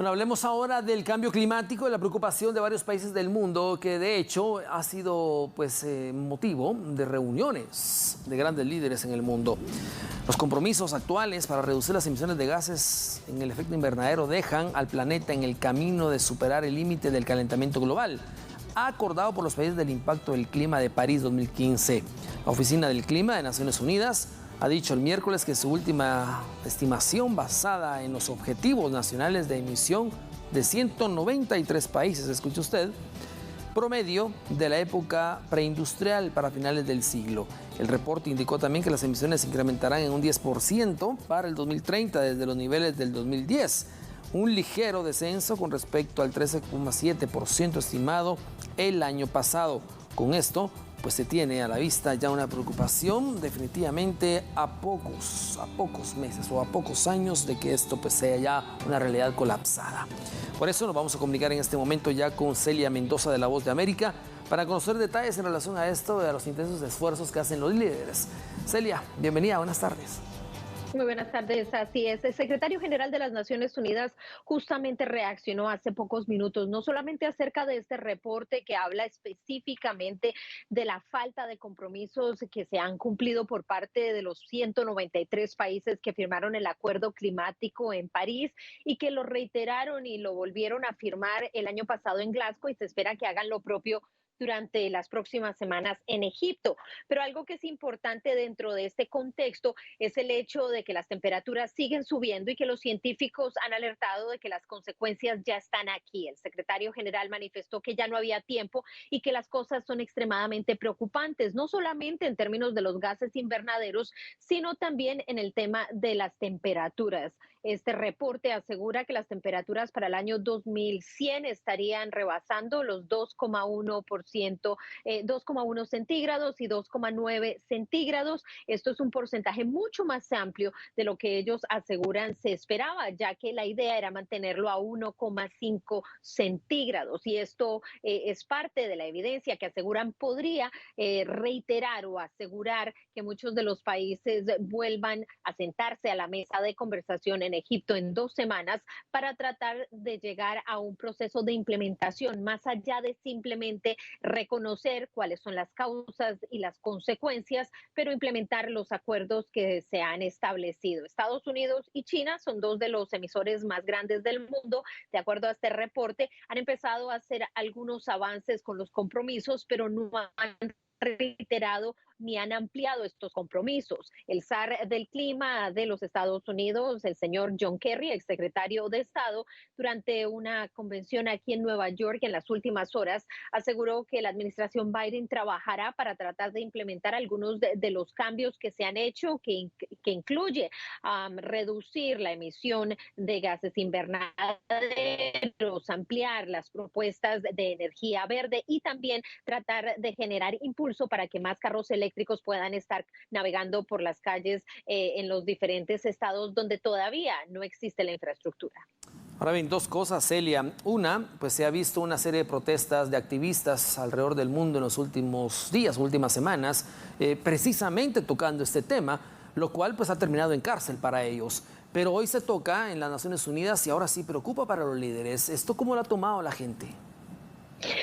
Bueno, hablemos ahora del cambio climático y la preocupación de varios países del mundo, que de hecho ha sido motivo de reuniones de grandes líderes en el mundo. Los compromisos actuales para reducir las emisiones de gases en el efecto invernadero dejan al planeta en el camino de superar el límite del calentamiento global, acordado por los países del Impacto del Clima de París 2015. La Oficina del Clima de Naciones Unidas ha dicho el miércoles que su última estimación, basada en los objetivos nacionales de emisión de 193 países, escuche usted, promedio de la época preindustrial para finales del siglo. El reporte indicó también que las emisiones se incrementarán en un 10% para el 2030 desde los niveles del 2010, un ligero descenso con respecto al 13,7% estimado el año pasado. Con esto, pues se tiene a la vista ya una preocupación definitivamente a pocos meses o a pocos años de que esto pues sea ya una realidad colapsada. Por eso nos vamos a comunicar en este momento ya con Celia Mendoza de La Voz de América para conocer detalles en relación a esto y a los intensos esfuerzos que hacen los líderes. Celia, bienvenida, buenas tardes. Muy buenas tardes, así es. El secretario general de las Naciones Unidas justamente reaccionó hace pocos minutos, no solamente acerca de este reporte que habla específicamente de la falta de compromisos que se han cumplido por parte de los 193 países que firmaron el acuerdo climático en París y que lo reiteraron y lo volvieron a firmar el año pasado en Glasgow, y se espera que hagan lo propio durante las próximas semanas en Egipto. Pero algo que es importante dentro de este contexto es el hecho de que las temperaturas siguen subiendo y que los científicos han alertado de que las consecuencias ya están aquí. El secretario general manifestó que ya no había tiempo y que las cosas son extremadamente preocupantes, no solamente en términos de los gases invernaderos, sino también en el tema de las temperaturas. Este reporte asegura que las temperaturas para el año 2100 estarían rebasando los 2,1 centígrados y 2,9 centígrados. Esto es un porcentaje mucho más amplio de lo que ellos aseguran se esperaba, ya que la idea era mantenerlo a 1,5 centígrados. Y esto es parte de la evidencia que aseguran podría reiterar o asegurar que muchos de los países vuelvan a sentarse a la mesa de conversación en Egipto en 2 semanas para tratar de llegar a un proceso de implementación más allá de simplemente reconocer cuáles son las causas y las consecuencias, pero implementar los acuerdos que se han establecido. Estados Unidos y China son 2 de los emisores más grandes del mundo. De acuerdo a este reporte, han empezado a hacer algunos avances con los compromisos, pero no han reiterado ni han ampliado estos compromisos. El zar del clima de los Estados Unidos, el señor John Kerry, exsecretario de Estado, durante una convención aquí en Nueva York en las últimas horas, aseguró que la administración Biden trabajará para tratar de implementar algunos de los cambios que se han hecho, que incluye reducir la emisión de gases invernaderos, ampliar las propuestas de energía verde y también tratar de generar impulso para que más carros eléctricos puedan estar navegando por las calles en los diferentes estados donde todavía no existe la infraestructura. Ahora bien, 2 cosas, Celia. Una, pues se ha visto una serie de protestas de activistas alrededor del mundo en los últimos días, últimas semanas, precisamente tocando este tema, lo cual pues ha terminado en cárcel para ellos. Pero hoy se toca en las Naciones Unidas y ahora sí preocupa para los líderes. ¿Esto cómo lo ha tomado la gente?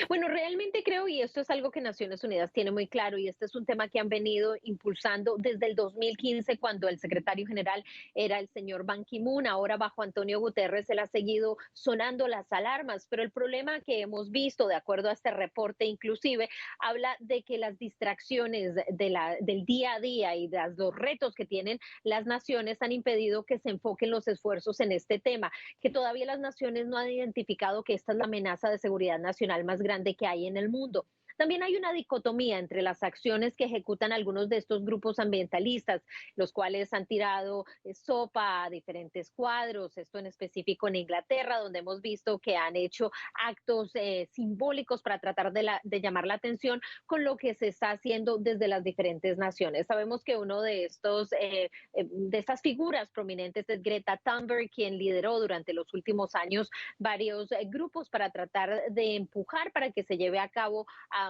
Bueno, realmente creo, y esto es algo que Naciones Unidas tiene muy claro, y este es un tema que han venido impulsando desde el 2015, cuando el secretario general era el señor Ban Ki-moon. Ahora bajo Antonio Guterres él ha seguido sonando las alarmas, pero el problema que hemos visto, de acuerdo a este reporte inclusive, habla de que las distracciones del día a día y los retos que tienen las naciones han impedido que se enfoquen los esfuerzos en este tema, que todavía las naciones no han identificado que esta es la amenaza de seguridad nacional más grande que hay en el mundo. También hay una dicotomía entre las acciones que ejecutan algunos de estos grupos ambientalistas, los cuales han tirado sopa a diferentes cuadros, esto en específico en Inglaterra, donde hemos visto que han hecho actos simbólicos para tratar de llamar la atención con lo que se está haciendo desde las diferentes naciones. Sabemos que uno de estas figuras prominentes es Greta Thunberg, quien lideró durante los últimos años varios grupos para tratar de empujar para que se lleve a cabo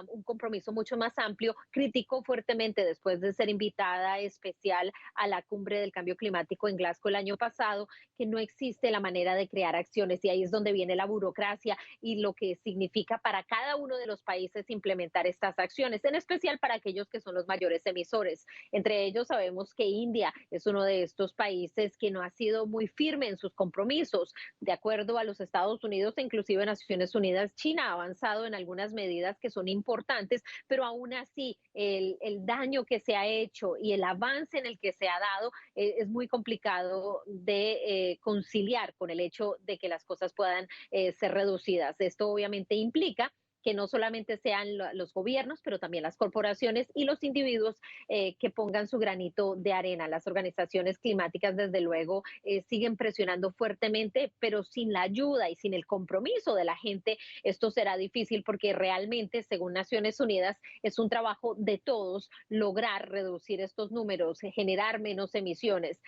un compromiso mucho más amplio, criticó fuertemente después de ser invitada especial a la cumbre del cambio climático en Glasgow el año pasado, que no existe la manera de crear acciones y ahí es donde viene la burocracia y lo que significa para cada uno de los países implementar estas acciones, en especial para aquellos que son los mayores emisores. Entre ellos sabemos que India es uno de estos países que no ha sido muy firme en sus compromisos. De acuerdo a los Estados Unidos e inclusive Naciones Unidas, China ha avanzado en algunas medidas que son importantes, pero aún así el daño que se ha hecho y el avance en el que se ha dado es muy complicado de conciliar con el hecho de que las cosas puedan ser reducidas. Esto obviamente implica que no solamente sean los gobiernos, pero también las corporaciones y los individuos que pongan su granito de arena. Las organizaciones climáticas, desde luego, siguen presionando fuertemente, pero sin la ayuda y sin el compromiso de la gente, esto será difícil porque realmente, según Naciones Unidas, es un trabajo de todos lograr reducir estos números, generar menos emisiones.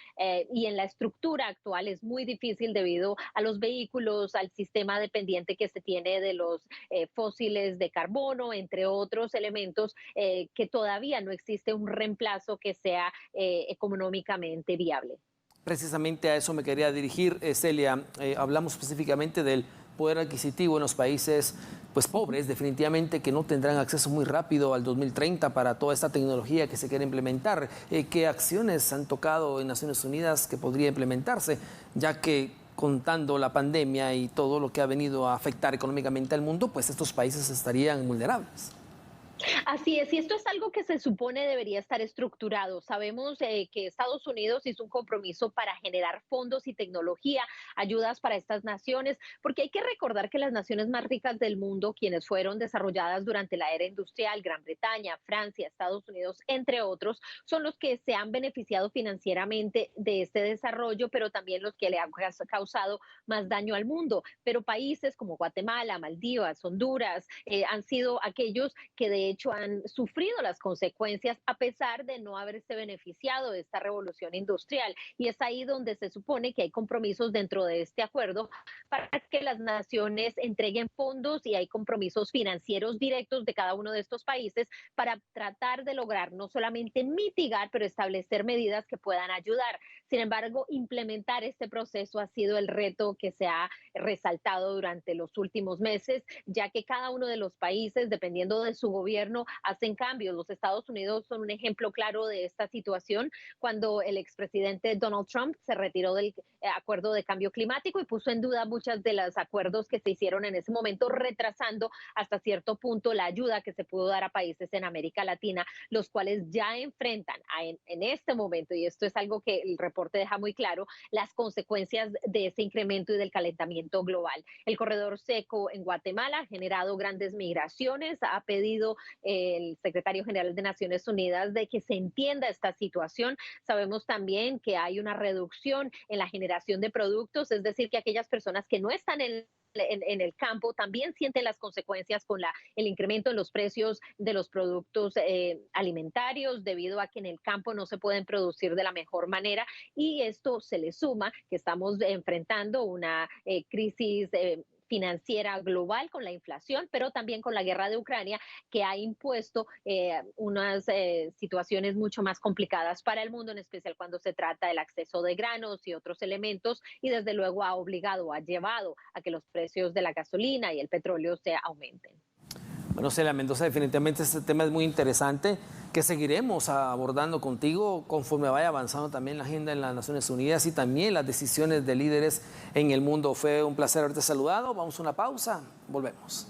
Y en la estructura actual es muy difícil debido a los vehículos, al sistema dependiente que se tiene de los fósiles de carbono, entre otros elementos, que todavía no existe un reemplazo que sea económicamente viable. Precisamente a eso me quería dirigir, Celia. Hablamos específicamente del poder adquisitivo en los países pues pobres, definitivamente que no tendrán acceso muy rápido al 2030 para toda esta tecnología que se quiere implementar. ¿Qué acciones han tocado en Naciones Unidas que podría implementarse, ya que contando la pandemia y todo lo que ha venido a afectar económicamente al mundo, pues estos países estarían vulnerables? Así es, y esto es algo que se supone debería estar estructurado. Sabemos que Estados Unidos hizo un compromiso para generar fondos y tecnología, ayudas para estas naciones, porque hay que recordar que las naciones más ricas del mundo, quienes fueron desarrolladas durante la era industrial, Gran Bretaña, Francia, Estados Unidos, entre otros, son los que se han beneficiado financieramente de este desarrollo, pero también los que le han causado más daño al mundo. Pero países como Guatemala, Maldivas, Honduras, han sido aquellos que de hecho han sufrido las consecuencias a pesar de no haberse beneficiado de esta revolución industrial. Y es ahí donde se supone que hay compromisos dentro de este acuerdo para que las naciones entreguen fondos y hay compromisos financieros directos de cada uno de estos países para tratar de lograr no solamente mitigar, pero establecer medidas que puedan ayudar. Sin embargo, implementar este proceso ha sido el reto que se ha resaltado durante los últimos meses, ya que cada uno de los países, dependiendo de su gobierno, hacen cambios. Los Estados Unidos son un ejemplo claro de esta situación cuando el expresidente Donald Trump se retiró del acuerdo de cambio climático y puso en duda muchos de los acuerdos que se hicieron en ese momento, retrasando hasta cierto punto la ayuda que se pudo dar a países en América Latina, los cuales ya enfrentan en este momento, y esto es algo que el reporte deja muy claro, las consecuencias de ese incremento y del calentamiento global. El corredor seco en Guatemala ha generado grandes migraciones, ha pedido el secretario general de Naciones Unidas de que se entienda esta situación. Sabemos también que hay una reducción en la generación de productos, es decir, que aquellas personas que no están en el campo también sienten las consecuencias con el incremento en los precios de los productos alimentarios debido a que en el campo no se pueden producir de la mejor manera y esto se le suma que estamos enfrentando una crisis financiera global con la inflación, pero también con la guerra de Ucrania, que ha impuesto unas situaciones mucho más complicadas para el mundo, en especial cuando se trata del acceso de granos y otros elementos, y desde luego ha llevado a que los precios de la gasolina y el petróleo se aumenten. Bueno, Celia Mendoza, definitivamente este tema es muy interesante, que seguiremos abordando contigo conforme vaya avanzando también la agenda en las Naciones Unidas y también las decisiones de líderes en el mundo. Fue un placer haberte saludado. Vamos a una pausa. Volvemos.